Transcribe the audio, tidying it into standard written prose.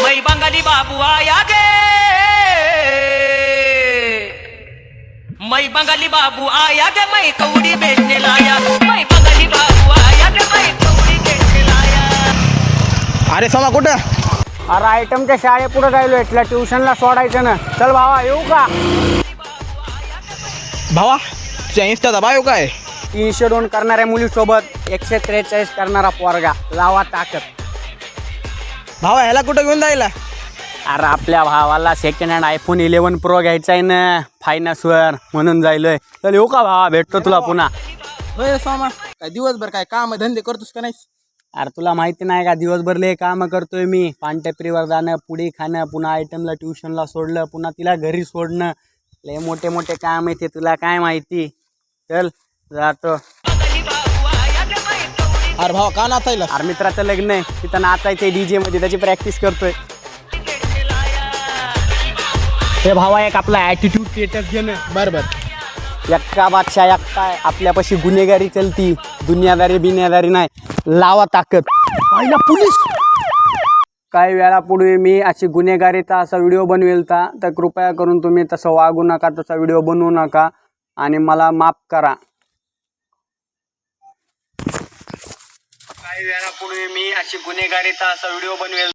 मैं बंगाली बाबू आया गे, मैं बंगाली बाबू आया गे, मैं कौड़ी बेचने लाया, मैं बंगाली बाबू आया गे, मैं कौड़ी बेचने लाया। अरे सोमा कुठं? अरे आयटमच्या शाळेपुढे जायलोय, तुला ट्युशनला सोडायचं ना. चल भावा येऊ का? भावा तुझ्या इंस्टाचा बायो काय? 302 करणाऱ्या मुलीसोबत 143 करणारा पोरगा. लावा ताकद. भावा ह्याला कुठं घेऊन जायला? अरे आपल्या भावाला सेकंड हँड iPhone 11 Pro घ्यायचा आहे ना फायनान्सवर, म्हणून जायलोय. चल येऊ का भावा? भेटतो तुला पुन्हा. होय सोमा, काय दिवसभर काय काम धंदे करतोस का नाहीस? अरे तुला माहिती नाही का, दिवसभर लय काम करतोय मी. पानटपरीवर जाणं, पुडी खाणं, पुन्हा आयटमला ट्युशनला सोडलं, पुन्हा तिला घरी सोडणं. लय मोठे मोठे काम येते, तुला काय माहिती. चल जातो. अरे भावा का नाचायला? अरे मित्राचं लग्न आहे, तिथं नाचायचंय DJ मध्ये, त्याची प्रॅक्टिस करतोय. हे भावा एक आपला ॲटिट्यूड स्टेटस घेणं. बरं एक्का बादशाह एक्का आहे. आपल्यापाशी गुन्हेगारी चलती, दुनियादारी बिनियादारी नाही. लावा ताकद. पहिला पोलीस. काही वेळापूर्वी मी अशी गुन्हेगारीचा असा व्हिडिओ बनवेलता, तर कृपया करून तुम्ही तसं वागू नका, तसा व्हिडिओ बनवू नका आणि मला माफ करा. काही वेळापूर्वी मी अशी गुन्हेगारीचा असा व्हिडिओ बनवेल